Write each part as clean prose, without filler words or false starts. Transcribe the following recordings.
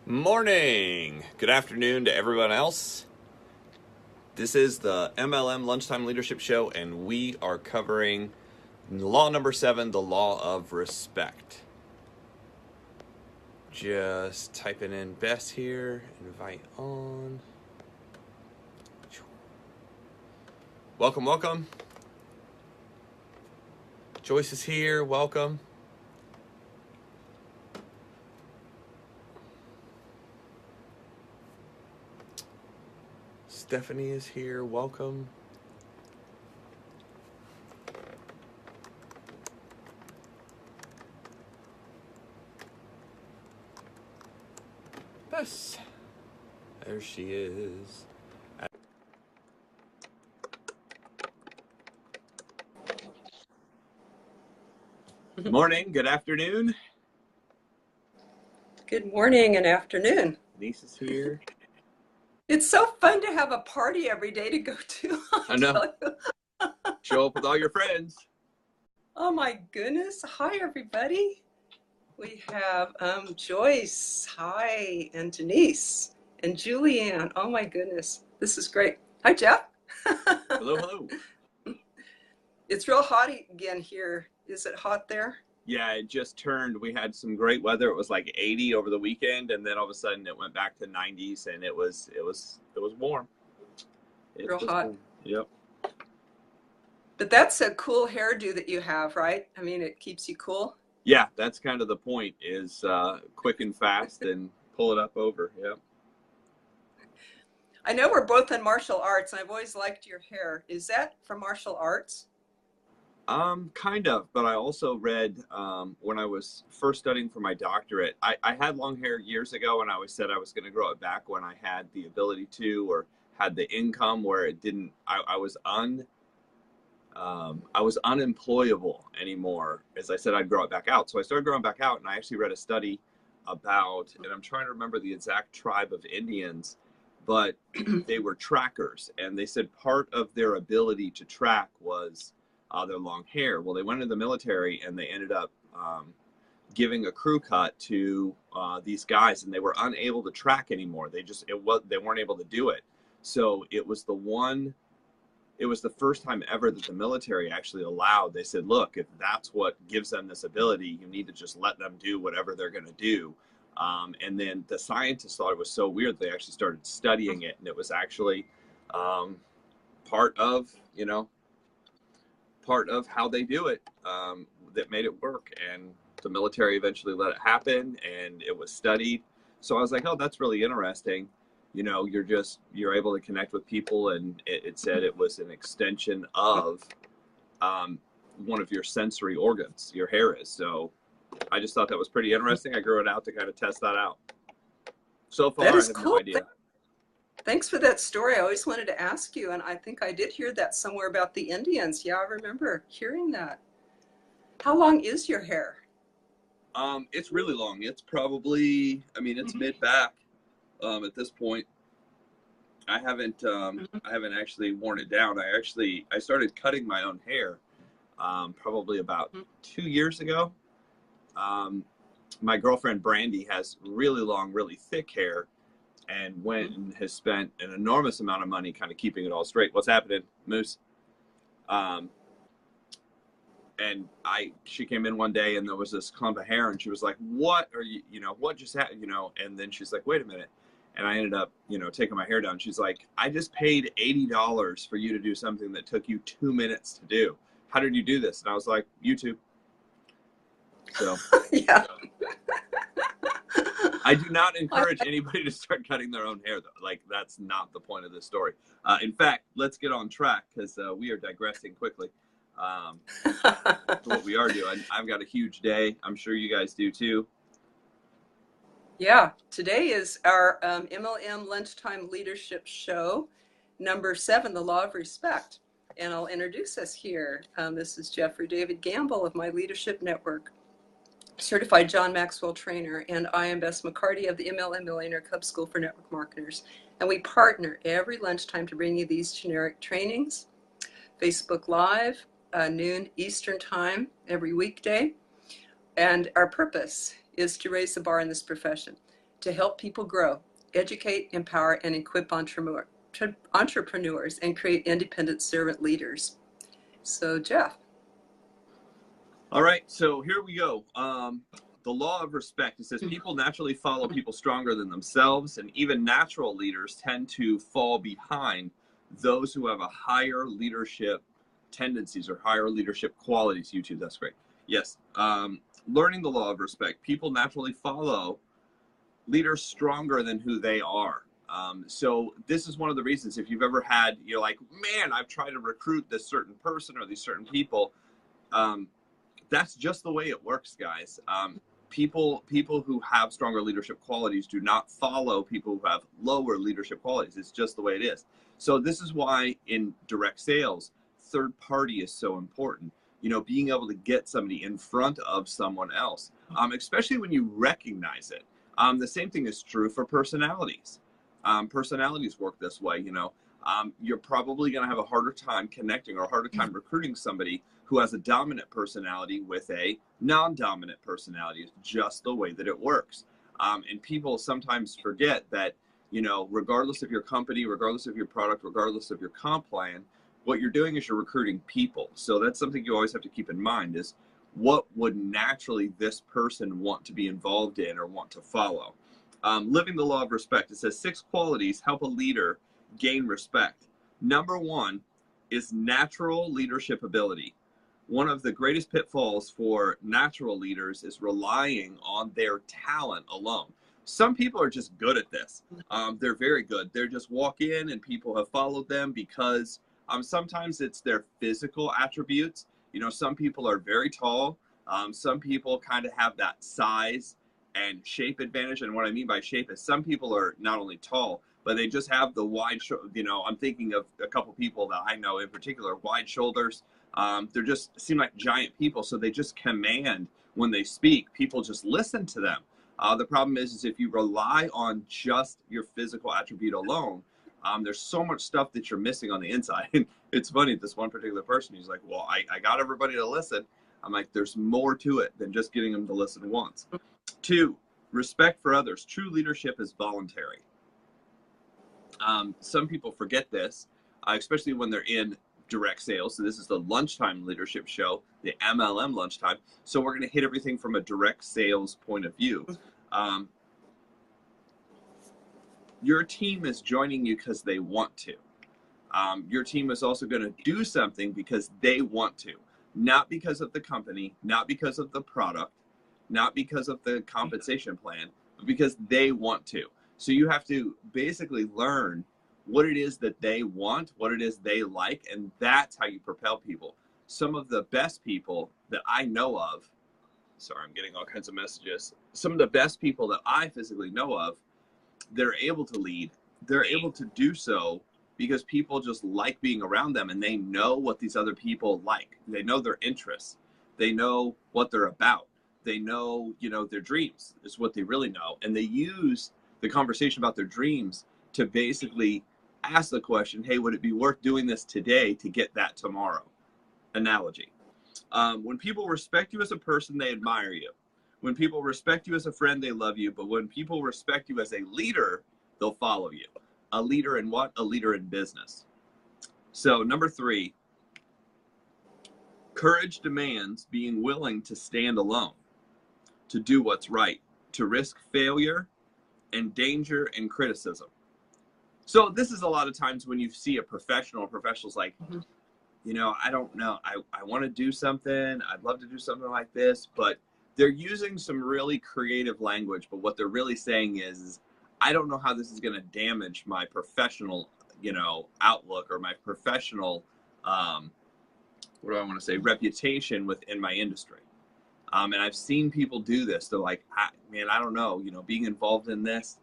Morning. Good afternoon to everyone else. This is the MLM Lunchtime Leadership Show, and we are covering law number 7, the law of respect. Just typing in Bess here, invite on. Welcome, welcome. Joyce is here, welcome. Stephanie is here, welcome. Bess. There she is. Morning, good afternoon. Good morning and afternoon. Denise is here. It's so fun to have a party every day to go to. I know. Show up with all your friends. Oh my goodness. Hi, everybody. We have Joyce. Hi. And Denise. And Julianne. Oh my goodness. This is great. Hi, Jeff. Hello, hello. It's real hot again here. Is it hot there? Yeah, it just turned. We had some great weather. It was like 80 over the weekend, and then all of a sudden it went back to 90s, and it was warm. Real hot. Warm. Yep. But that's a cool hairdo that you have, right? I mean, it keeps you cool. Yeah, that's kind of the point, is quick and fast and pull it up over. Yep. I know we're both in martial arts, and I've always liked your hair. Is that from martial arts? Kind of, but I also read when I was first studying for my doctorate, I had long hair years ago, and I always said I was going to grow it back when I had the ability to, or had the income where it didn't, I was unemployable anymore. As I said, I'd grow it back out. So I started growing back out, and I actually read a study about, and I'm trying to remember the exact tribe of Indians, but they were trackers, and they said part of their ability to track was their long hair. Well, they went into the military, and they ended up giving a crew cut to these guys, and they were unable to track anymore. They weren't able to do it. So it was the first time ever that the military actually allowed. They said, look, if that's what gives them this ability, you need to just let them do whatever they're going to do. And then the scientists thought it was so weird, they actually started studying it, and it was actually part of how they do it, that made it work. And the military eventually let it happen, and it was studied. So I was like, oh, that's really interesting. You're able to connect with people, and it said it was an extension of one of your sensory organs, your hair is. So I just thought that was pretty interesting. I grew it out to kind of test that out. So far, I have cool. no idea. Thanks for that story. I always wanted to ask you, and I think I did hear that somewhere about the Indians. Yeah, I remember hearing that. How long is your hair? It's really long. It's probably, it's mid-back at this point. I haven't actually worn it down. I started cutting my own hair probably about 2 years ago. My girlfriend Brandy has really long, really thick hair, and went and has spent an enormous amount of money kind of keeping it all straight. What's happening, Moose? And she came in one day, and there was this clump of hair, and she was like, what are you, what just happened, and then she's like, wait a minute. And I ended up, taking my hair down. She's like, I just paid $80 for you to do something that took you 2 minutes to do. How did you do this? And I was like, YouTube. So Yeah. I do not encourage anybody to start cutting their own hair, though. Like, that's not the point of this story. In fact, let's get on track, because we are digressing quickly. What we are doing. I've got a huge day. I'm sure you guys do too. Yeah, today is our MLM Lunchtime Leadership Show, number 7, the Law of Respect. And I'll introduce us here. This is Jeffrey David Gamble of My Leadership Network, certified John Maxwell trainer, and I am Bess McCarty of the MLM Millionaire Club School for Network Marketers. And we partner every lunchtime to bring you these generic trainings, Facebook Live, noon Eastern Time every weekday. And our purpose is to raise the bar in this profession. to help people grow, educate, empower, and equip entrepreneurs and create independent servant leaders. So, Jeff. All right, so here we go. The law of respect, it says people naturally follow people stronger than themselves, and even natural leaders tend to fall behind those who have a higher leadership tendencies or higher leadership qualities. YouTube, that's great. Yes. Learning the law of respect, people naturally follow leaders stronger than who they are. So this is one of the reasons, if you've ever had, you're like, man, I've tried to recruit this certain person or these certain people. That's just the way it works, guys. People who have stronger leadership qualities do not follow people who have lower leadership qualities. It's just the way it is. So this is why in direct sales, third party is so important. You know, being able to get somebody in front of someone else, especially when you recognize it. The same thing is true for personalities. Personalities work this way, you know. You're probably going to have a harder time connecting or a harder time recruiting somebody who has a dominant personality with a non-dominant personality. It's just the way that it works. And people sometimes forget that, you know, regardless of your company, regardless of your product, regardless of your comp plan, what you're doing is you're recruiting people. So that's something you always have to keep in mind is what would naturally this person want to be involved in or want to follow. Living the law of respect, it says 6 qualities help a leader gain respect. Number 1 is natural leadership ability. One of the greatest pitfalls for natural leaders is relying on their talent alone. Some people are just good at this. They're very good. They're just walk in and people have followed them because sometimes it's their physical attributes. You know, some people are very tall. Some people kind of have that size and shape advantage. And what I mean by shape is some people are not only tall, but they just have the wide, you know, I'm thinking of a couple people that I know in particular, wide shoulders. They're just seem like giant people. So they just command when they speak, people just listen to them. The problem is if you rely on just your physical attribute alone, there's so much stuff that you're missing on the inside. And it's funny, this one particular person, he's like, well, I got everybody to listen. I'm like, there's more to it than just getting them to listen once. 2, respect for others. True leadership is voluntary. Some people forget this, especially when they're in direct sales. So this is the Lunchtime Leadership Show, the MLM Lunchtime. So we're going to hit everything from a direct sales point of view. Your team is joining you because they want to. Your team is also going to do something because they want to, not because of the company, not because of the product, not because of the compensation plan, but because they want to. So you have to basically learn what it is that they want, what it is they like, and that's how you propel people. Some of the best people that I know of, sorry, I'm getting all kinds of messages. Some of the best people that I physically know of, they're able to lead. They're able to do so because people just like being around them and they know what these other people like. They know their interests. They know what they're about. They know, you know, their dreams is what they really know. And they use the conversation about their dreams to basically ask the question, hey, would it be worth doing this today to get that tomorrow? Analogy. When people respect you as a person, they admire you. When people respect you as a friend, they love you. But when people respect you as a leader, they'll follow you. A leader in what? A leader in business. So number 3, courage demands being willing to stand alone, to do what's right, to risk failure and danger and criticism. So this is a lot of times when you see a professional's like, you know, I don't know. I want to do something. I'd love to do something like this, but they're using some really creative language. But what they're really saying is I don't know how this is going to damage my professional, you know, outlook or my professional, what do I want to say, reputation within my industry. And I've seen people do this. They're like, man, I don't know, you know, being involved in this,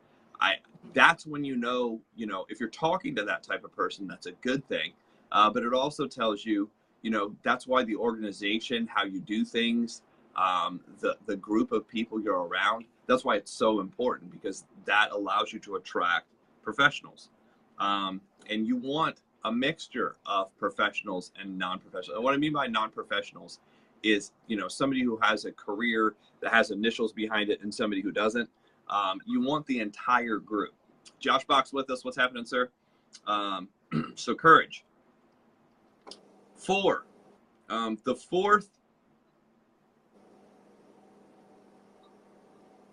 that's when you know, if you're talking to that type of person, that's a good thing. But it also tells you, you know, that's why the organization, how you do things, the group of people you're around, that's why it's so important, because that allows you to attract professionals. And you want a mixture of professionals and non-professionals. And what I mean by non-professionals is, you know, somebody who has a career that has initials behind it and somebody who doesn't. You want the entire group. Josh Bach's with us. What's happening, sir? So courage. 4. The fourth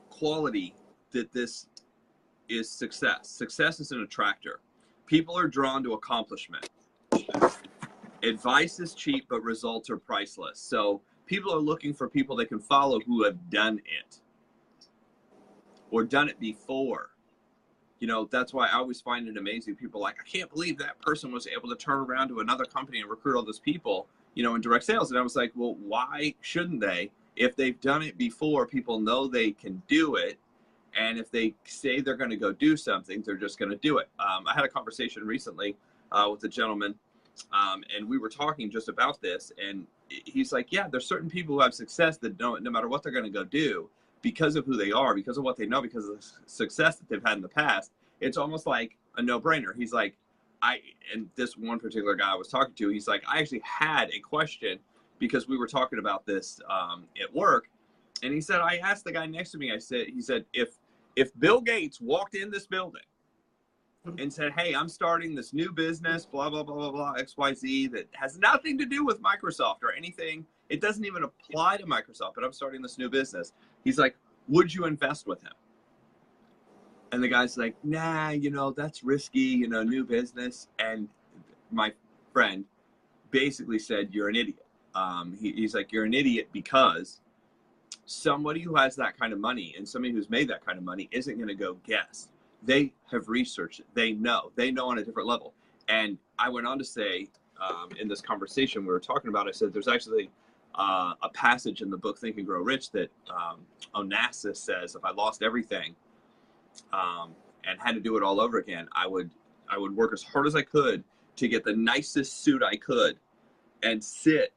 quality that this is success. Success is an attractor. People are drawn to accomplishment. Advice is cheap, but results are priceless. So people are looking for people they can follow who have done it or done it before. You know, that's why I always find it amazing. People are like, I can't believe that person was able to turn around to another company and recruit all those people, you know, in direct sales. And I was like, well, why shouldn't they? If they've done it before, people know they can do it. And if they say they're going to go do something, they're just going to do it. I had a conversation recently with a gentleman, and we were talking just about this. And he's like, yeah, there's certain people who have success that don't, no matter what they're going to go do, because of who they are, because of what they know, because of the success that they've had in the past, it's almost like a no-brainer. He's like, and this one particular guy I was talking to, he's like, I actually had a question because we were talking about this at work. And he said, I asked the guy next to me, he said, if Bill Gates walked in this building and said, hey, I'm starting this new business, blah, blah, blah, blah, blah, XYZ, that has nothing to do with Microsoft or anything. It doesn't even apply to Microsoft, but I'm starting this new business. He's like, would you invest with him? And the guy's like, nah, you know, that's risky, you know, new business. And my friend basically said, you're an idiot. He's like, you're an idiot because somebody who has that kind of money and somebody who's made that kind of money isn't going to go guess. They have researched it. They know on a different level. And I went on to say, in this conversation we were talking about, I said, there's actually a passage in the book, Think and Grow Rich, that Onassis says, if I lost everything and had to do it all over again, I would work as hard as I could to get the nicest suit I could and sit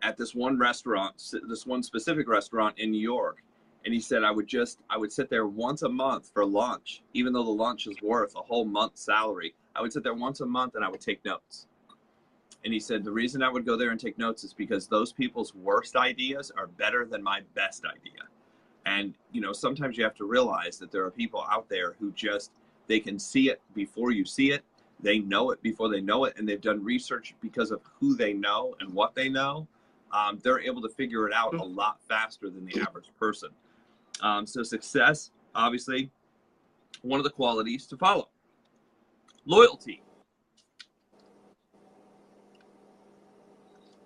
at this one restaurant, this one specific restaurant in New York. And he said, I would sit there once a month for lunch, even though the lunch is worth a whole month's salary. I would sit there once a month and I would take notes. And he said, the reason I would go there and take notes is because those people's worst ideas are better than my best idea. And, you know, sometimes you have to realize that there are people out there who they can see it before you see it. They know it before they know it. And they've done research because of who they know and what they know. They're able to figure it out a lot faster than the average person. So success, obviously, one of the qualities to follow. Loyalty.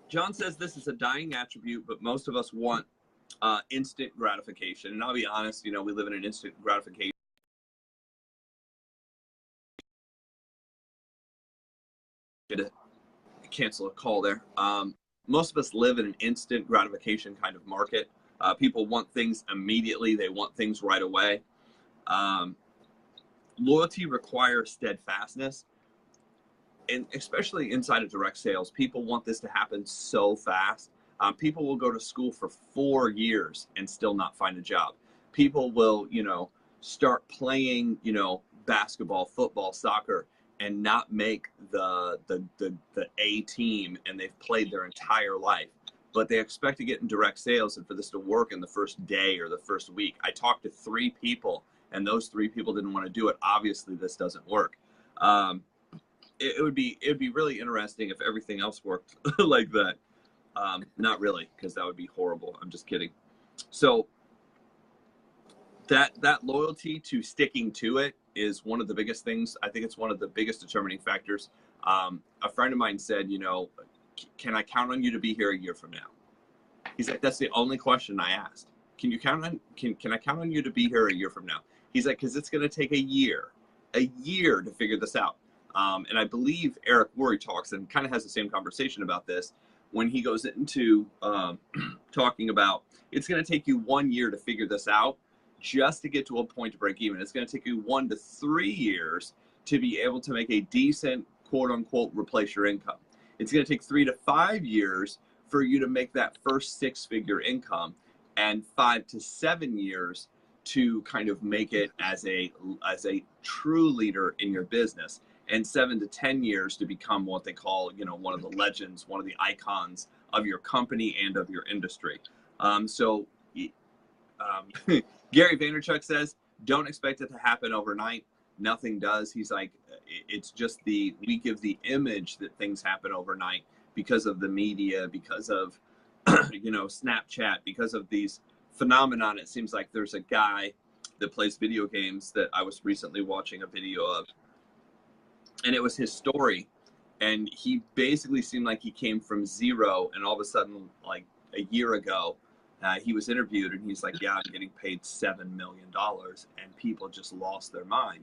John says this is a dying attribute, but most of us want instant gratification. And I'll be honest, you know, we live in an instant gratification. Cancel a call there. Most of us live in an instant gratification kind of market. People want things immediately. They want things right away. Loyalty requires steadfastness. And especially inside of direct sales, people want this to happen so fast. People will go to school for 4 years and still not find a job. People will, you know, start playing, you know, basketball, football, soccer, and not make the A team, and they've played their entire life. But they expect to get in direct sales and for this to work in the first day or the first week. I talked to 3 people, and those 3 people didn't want to do it. Obviously, this doesn't work. It would be really interesting if everything else worked like that. Not really, because that would be horrible. I'm just kidding. So that loyalty to sticking to it is one of the biggest things. I think it's one of the biggest determining factors. A friend of mine said, you know, can I count on you to be here a year from now? He's like, that's the only question I asked. Can I count on you to be here a year from now? He's like, because it's going to take a year to figure this out. And I believe Eric Worre talks and kind of has the same conversation about this when he goes into talking about it's going to take you 1 year to figure this out just to get to a point to break even. It's going to take you 1 to 3 years to be able to make a decent, quote unquote, replace your income. It's going to take 3 to 5 years for you to make that first 6-figure income, and 5 to 7 years to kind of make it as a true leader in your business, and 7 to 10 years to become what they call, you know, one of the legends, one of the icons of your company and of your industry. Gary Vaynerchuk says, don't expect it to happen overnight. Nothing does. He's like, it's just we give the image that things happen overnight because of the media, because of, Snapchat, because of these phenomenon. It seems like there's a guy that plays video games that I was recently watching a video of, and it was his story. And he basically seemed like he came from zero, and all of a sudden, like a year ago, he was interviewed, and he's like, yeah, I'm getting paid $7 million, and people just lost their mind.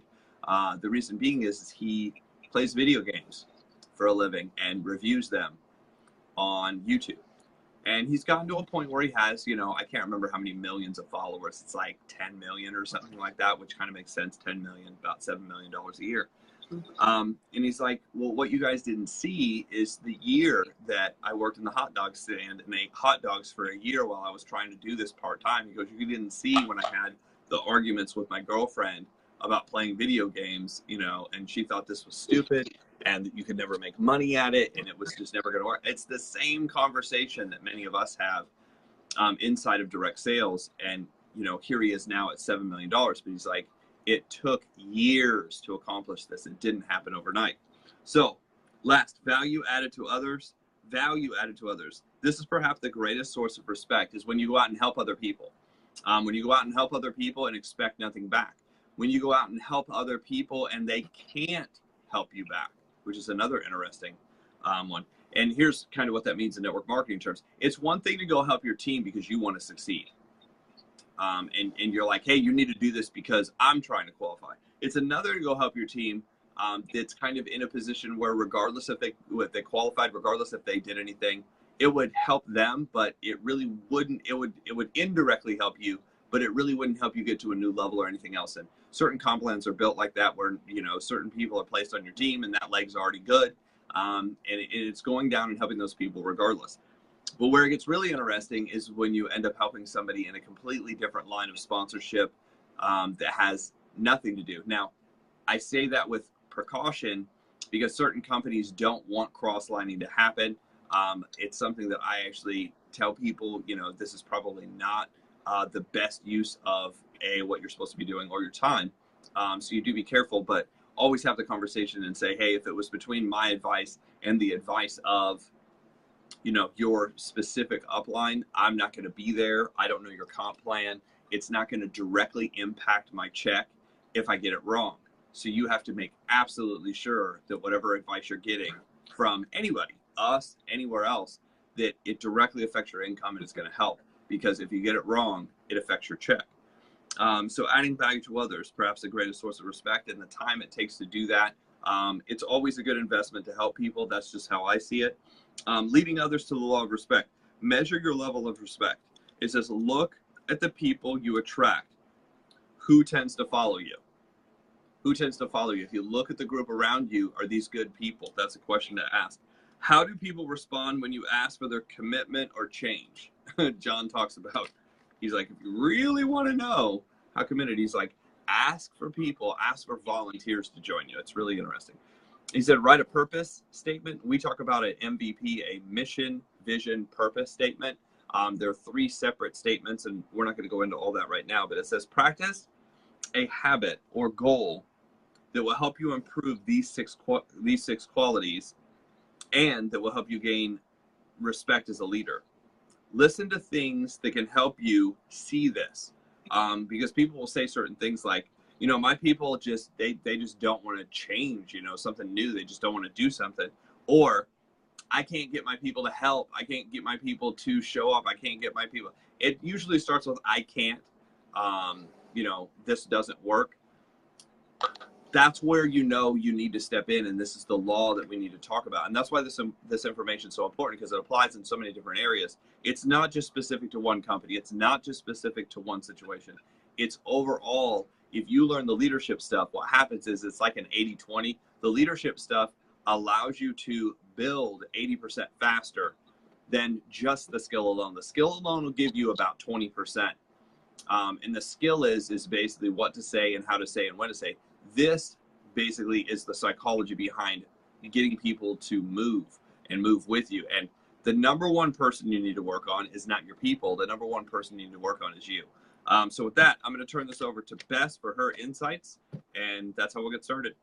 The reason being is he plays video games for a living and reviews them on YouTube. And he's gotten to a point where he has, I can't remember how many millions of followers. It's like 10 million or something like that, which kind of makes sense. 10 million, about $7 million a year. And he's like, well, what you guys didn't see is the year that I worked in the hot dog stand and ate hot dogs for a year while I was trying to do this part-time. He goes, you didn't see when I had the arguments with my girlfriend about playing video games, and she thought this was stupid and that you could never make money at it, and it was just never going to work. It's the same conversation that many of us have inside of direct sales. And, here he is now at $7 million, but he's like, it took years to accomplish this. It didn't happen overnight. So last, value added to others. Value added to others. This is perhaps the greatest source of respect, is when you go out and help other people. When you go out and help other people and expect nothing back. When you go out and help other people and they can't help you back, which is another interesting one. And here's kind of what that means in network marketing terms. It's one thing to go help your team because you want to succeed. And you're like, hey, you need to do this because I'm trying to qualify. It's another to go help your team that's kind of in a position where regardless if they qualified, regardless if they did anything, it would help them, but it really wouldn't. It would indirectly help you, but it really wouldn't help you get to a new level or anything else. And certain comp plans are built like that, where certain people are placed on your team and that leg's already good, and it's going down and helping those people regardless. But where it gets really interesting is when you end up helping somebody in a completely different line of sponsorship that has nothing to do. Now, I say that with precaution because certain companies don't want cross-lining to happen. It's something that I actually tell people, this is probably not the best use of what you're supposed to be doing or your time. So you do be careful, but always have the conversation and say, hey, if it was between my advice and the advice of, your specific upline, I'm not going to be there. I don't know your comp plan. It's not going to directly impact my check if I get it wrong. So you have to make absolutely sure that whatever advice you're getting from anybody, us, anywhere else, that it directly affects your income and it's going to help. Because if you get it wrong, it affects your check. So adding value to others, perhaps the greatest source of respect, and the time it takes to do that. It's always a good investment to help people. That's just how I see it. Leading others to the law of respect. Measure your level of respect. It says, look at the people you attract. Who tends to follow you? Who tends to follow you? If you look at the group around you, are these good people? That's a question to ask. How do people respond when you ask for their commitment or change? John talks about, he's like, if you really want to know how committed, he's like, ask for people, ask for volunteers to join you. It's really interesting. He said, write a purpose statement. We talk about an MVP, a mission, vision, purpose statement. There are 3 separate statements, and we're not going to go into all that right now, but it says, practice a habit or goal that will help you improve these six qualities and that will help you gain respect as a leader. Listen to things that can help you see this, because people will say certain things like, my people just, they just don't want to change, something new. They just don't want to do something. Or I can't get my people to help. I can't get my people to show up. I can't get my people. It usually starts with, I can't, this doesn't work. That's where you need to step in, and this is the law that we need to talk about. And that's why this information is so important, because it applies in so many different areas. It's not just specific to one company. It's not just specific to one situation. It's overall. If you learn the leadership stuff, what happens is it's like an 80-20. The leadership stuff allows you to build 80% faster than just the skill alone. The skill alone will give you about 20%. And the skill is basically what to say and how to say and when to say. This basically is the psychology behind getting people to move and move with you. And the number one person you need to work on is not your people. The number one person you need to work on is you. So with that, I'm going to turn this over to Bess for her insights, and that's how we'll get started.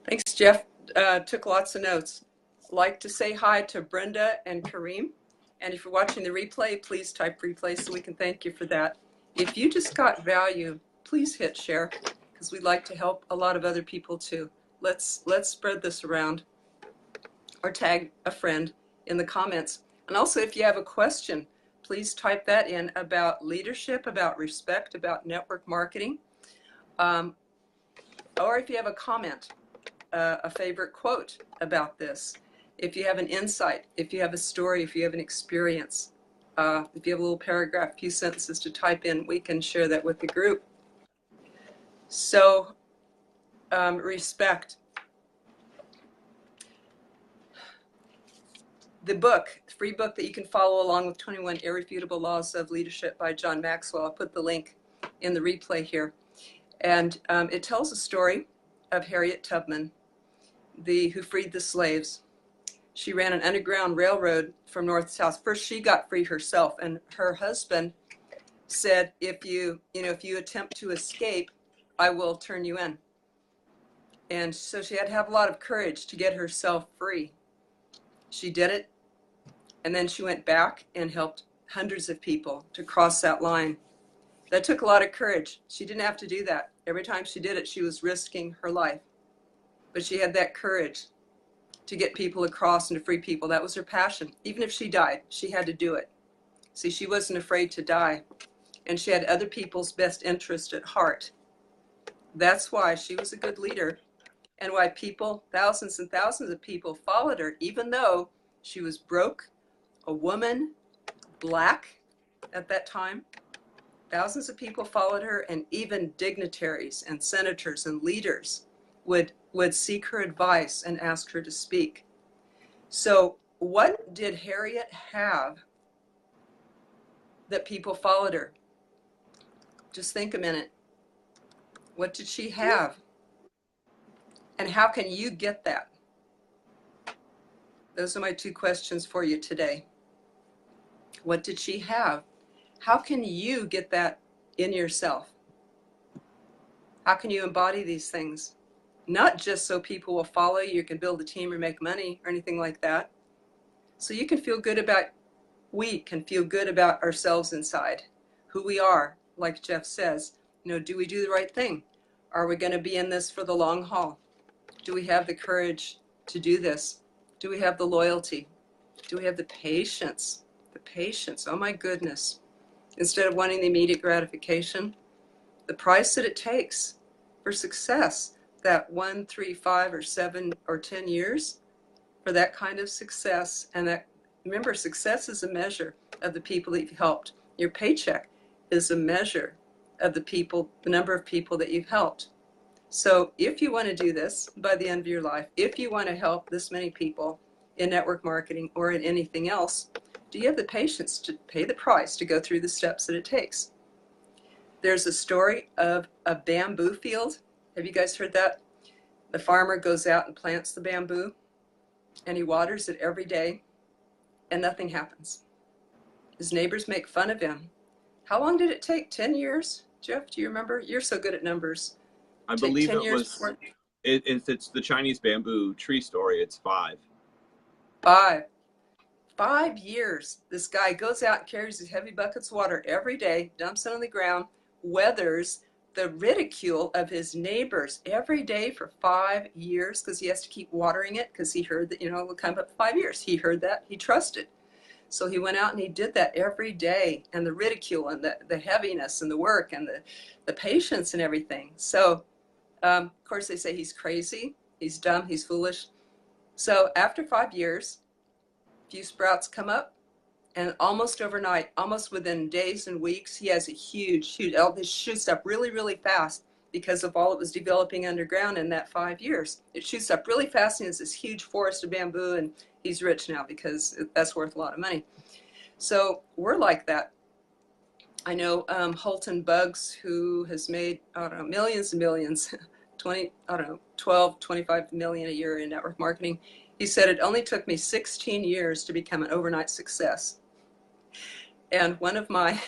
Thanks, Jeff. Took lots of notes. Like to say hi to Brenda and Kareem. And if you're watching the replay, please type replay so we can thank you for that. If you just got value, please hit share, because we'd like to help a lot of other people too. Let's spread this around, or tag a friend in the comments. And also, if you have a question, please type that in about leadership, about respect, about network marketing. Or if you have a comment, a favorite quote about this, if you have an insight, if you have a story, if you have an experience, if you have a little paragraph, few sentences to type in, we can share that with the group. So, respect. The book, free book that you can follow along with 21 Irrefutable Laws of Leadership by John Maxwell. I'll put the link in the replay here. And it tells a story of Harriet Tubman, who freed the slaves. She ran an underground railroad from north to south. First, she got free herself, and her husband said, if you attempt to escape, I will turn you in. And so she had to have a lot of courage to get herself free. She did it, and then she went back and helped hundreds of people to cross that line. That took a lot of courage. She didn't have to do that. Every time she did it, she was risking her life. But she had that courage to get people across and to free people. That was her passion. Even if she died, she had to do it. See, she wasn't afraid to die. And she had other people's best interest at heart. That's why she was a good leader, and why people, thousands and thousands of people, followed her, even though she was broke, a woman, black at that time. Thousands of people followed her, and even dignitaries and senators and leaders would seek her advice and ask her to speak. So what did Harriet have that people followed her? Just think a minute. What did she have? And how can you get that? Those are my two questions for you today. What did she have? How can you get that in yourself? How can you embody these things? Not just so people will follow you, you can build a team or make money or anything like that. So you can feel good about, we can feel good about ourselves inside, who we are, like Jeff says. Do we do the right thing? Are we going to be in this for the long haul? Do we have the courage to do this? Do we have the loyalty? Do we have the patience? The patience, oh my goodness. Instead of wanting the immediate gratification, the price that it takes for success, that 1, 3, 5, or 7, or 10 years for that kind of success. And that, remember, success is a measure of the people that you've helped. Your paycheck is a measure of the number of people that you've helped. So if you want to do this by the end of your life, if you want to help this many people in network marketing or in anything else, do you have the patience to pay the price to go through the steps that it takes? There's a story of a bamboo field. Have you guys heard that? The farmer goes out and plants the bamboo, and he waters it every day, and nothing happens. His neighbors make fun of him. How long did it take? 10 years? Jeff, do you remember? You're so good at numbers. I believe it was, it's the Chinese bamboo tree story. It's 5. 5 years. This guy goes out and carries his heavy buckets of water every day, dumps it on the ground, weathers the ridicule of his neighbors every day for 5 years, because he has to keep watering it, because he heard that, it will come up 5 years. He heard that. He trusted. So he went out and he did that every day, and the ridicule and the heaviness and the work and the patience and everything. So, of course, they say he's crazy, he's dumb, he's foolish. So after 5 years, a few sprouts come up, and almost overnight, almost within days and weeks, he has a huge, it shoots up really, really fast because of all it was developing underground in that 5 years. It shoots up really fast, and it's this huge forest of bamboo, and he's rich now because that's worth a lot of money. So we're like that. I know Holton Buggs, who has made, millions and millions, 12, 25 million a year in network marketing. He said, it only took me 16 years to become an overnight success. And one of my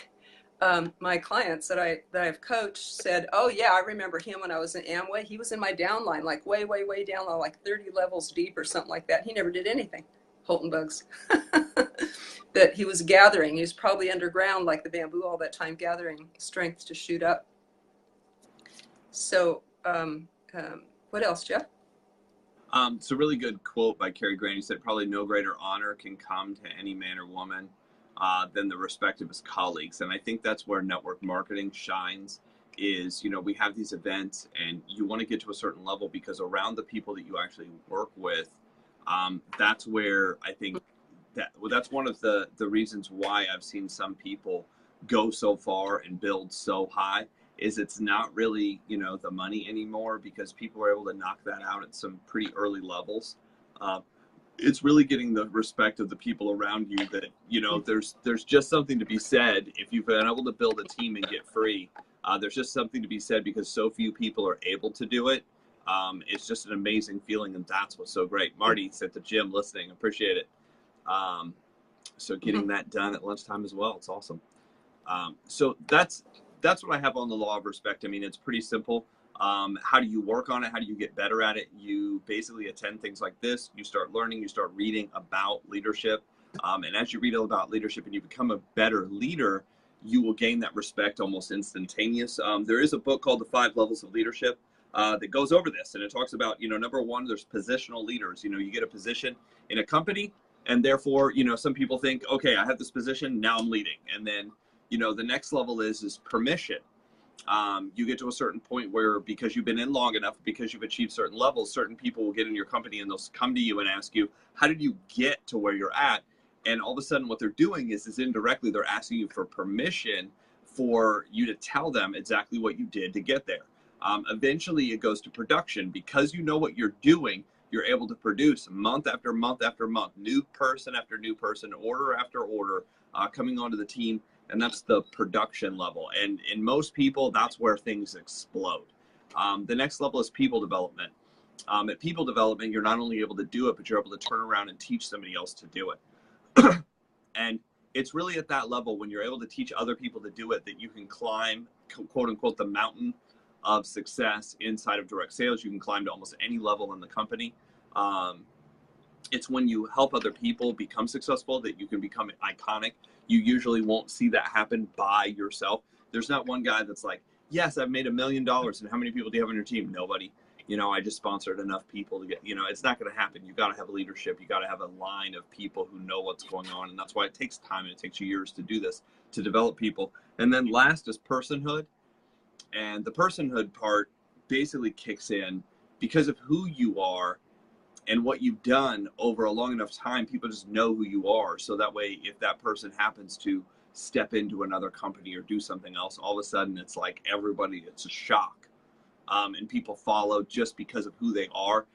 my clients that I've coached said, "Oh yeah, I remember him when I was in Amway. He was in my downline, like way down, like 30 levels deep or something like that. He never did anything, Holton bugs." That he was gathering. He was probably underground like the bamboo all that time, gathering strength to shoot up. So, what else, Jeff? It's a really good quote by Cary Grant. He said, "Probably no greater honor can come to any man or woman than the respect of his colleagues." And I think that's where network marketing shines. Is, we have these events, and you want to get to a certain level because around the people that you actually work with, that's where I think that's one of the reasons why I've seen some people go so far and build so high. Is it's not really, the money anymore, because people are able to knock that out at some pretty early levels. It's really getting the respect of the people around you that, there's just something to be said. If you've been able to build a team and get free, there's just something to be said because so few people are able to do it. It's just an amazing feeling, and that's what's so great. Marty's at the gym listening. Appreciate it. So getting that done at lunchtime as well. It's awesome. So that's what I have on the law of respect. I mean, it's pretty simple. How do you work on it? How do you get better at it? You basically attend things like this. You start learning, you start reading about leadership. And as you read about leadership and you become a better leader, you will gain that respect almost instantaneous. There is a book called The 5 Levels of Leadership that goes over this. And it talks about, number one, there's positional leaders. You get a position in a company, and therefore, some people think, okay, I have this position, now I'm leading. And then, the next level is permission. You get to a certain point where, because you've been in long enough, because you've achieved certain levels, certain people will get in your company and they'll come to you and ask you, how did you get to where you're at? And all of a sudden what they're doing is indirectly, they're asking you for permission for you to tell them exactly what you did to get there. Eventually it goes to production. Because you know what you're doing, you're able to produce month after month after month, new person after new person, order after order, coming onto the team. And that's the production level. And in most people, that's where things explode. The next level is people development. At people development, you're not only able to do it, but you're able to turn around and teach somebody else to do it. And it's really at that level, when you're able to teach other people to do it, that you can climb, quote unquote, the mountain of success inside of direct sales. You can climb to almost any level in the company. It's when you help other people become successful that you can become iconic. You usually won't see that happen by yourself. There's not one guy that's like, yes, I've made $1 million. And how many people do you have on your team? Nobody. I just sponsored enough people to get, it's not going to happen. You got to have leadership. You got to have a line of people who know what's going on. And that's why it takes time, and it takes years to do this, to develop people. And then last is personhood. And the personhood part basically kicks in because of who you are and what you've done over a long enough time. People just know who you are. So that way, if that person happens to step into another company or do something else, all of a sudden it's like everybody, it's a shock. And people follow just because of who they are.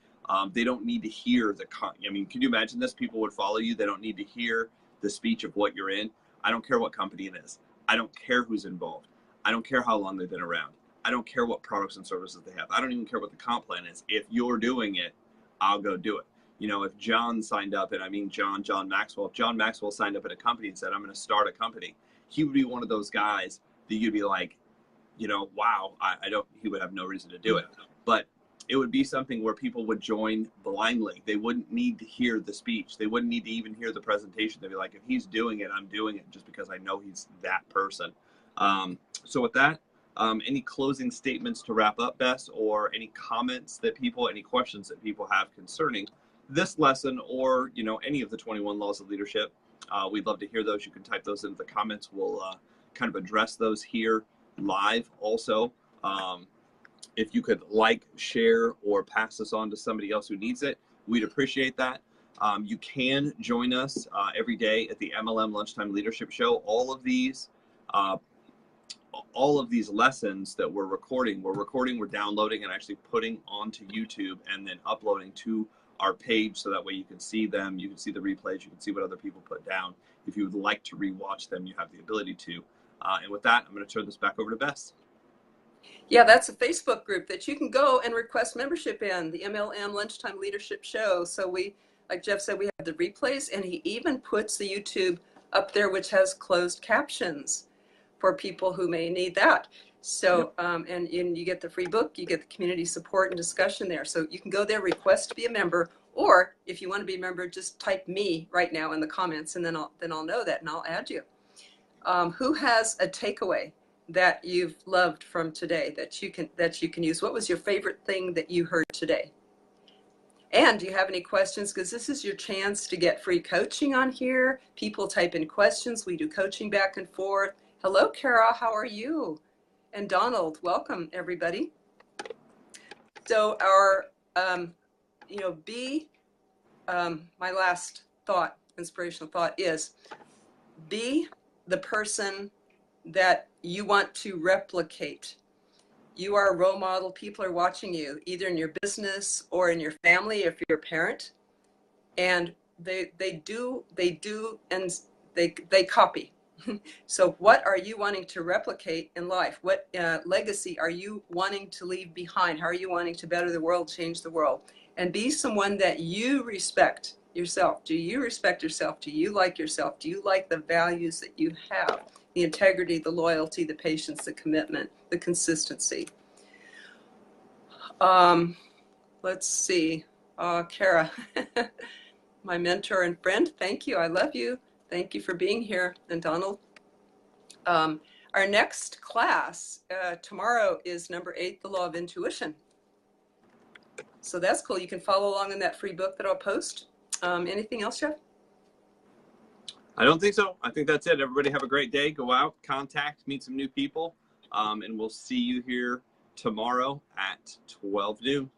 They don't need to hear can you imagine this? People would follow you. They don't need to hear the speech of what you're in. I don't care what company it is. I don't care who's involved. I don't care how long they've been around. I don't care what products and services they have. I don't even care what the comp plan is. If you're doing it, I'll go do it. If John signed up, and I mean John Maxwell, if John Maxwell signed up at a company and said, I'm going to start a company, he would be one of those guys that you'd be like, wow, he would have no reason to do it. But it would be something where people would join blindly. They wouldn't need to hear the speech. They wouldn't need to even hear the presentation. They'd be like, if he's doing it, I'm doing it just because I know he's that person. So with that, any closing statements to wrap up, Bess, or any comments that any questions that people have concerning this lesson, or, any of the 21 laws of leadership? We'd love to hear those. You can type those into the comments. We'll kind of address those here live also. If you could share, or pass this on to somebody else who needs it, we'd appreciate that. You can join us every day at the MLM Lunchtime Leadership Show. All of these lessons that we're recording, we're downloading and actually putting onto YouTube and then uploading to our page, so that way you can see them, you can see the replays, you can see what other people put down. If you would like to rewatch them, you have the ability to. And with that, I'm going to turn this back over to Bess. Yeah, that's a Facebook group that you can go and request membership in, the MLM Lunchtime Leadership Show. So like Jeff said, we have the replays, and he even puts the YouTube up there, which has closed captions for people who may need that. So, and you get the free book, you get the community support and discussion there. So you can go there, request to be a member, or if you want to be a member, just type me right now in the comments, and then I'll know that and I'll add you. Who has a takeaway that you've loved from today that you can use? What was your favorite thing that you heard today? And do you have any questions? Because this is your chance to get free coaching on here. People type in questions. We do coaching back and forth. Hello, Kara. How are you? And Donald, welcome, everybody. So our, my last thought, inspirational thought is, be the person that you want to replicate. You are a role model. People are watching you, either in your business or in your family if you're a parent, and they do and they copy. So what are you wanting to replicate in life? What legacy are you wanting to leave behind? How are you wanting to better the world, change the world? And be someone that you respect yourself. Do you respect yourself? Do you like yourself? Do you like the values that you have? The integrity, the loyalty, the patience, the commitment, the consistency. Let's see. Kara, my mentor and friend, thank you. I love you. Thank you for being here. And Donald. Our next class tomorrow is number 8, The Law of Intuition. So that's cool. You can follow along in that free book that I'll post. Anything else, Jeff? I don't think so. I think that's it. Everybody have a great day. Go out, contact, meet some new people, and we'll see you here tomorrow at 12 noon.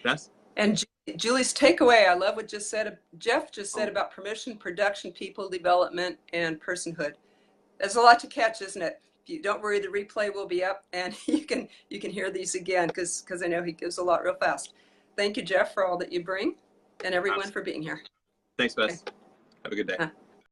Bess? And Julie's takeaway, I love what Jeff just said about permission, production, people development, and personhood. There's a lot to catch, isn't it? If you don't worry, the replay will be up, and you can hear these again because I know he gives a lot real fast. Thank you, Jeff, for all that you bring, and everyone for being here. Thanks, Bess. Okay. Have a good day.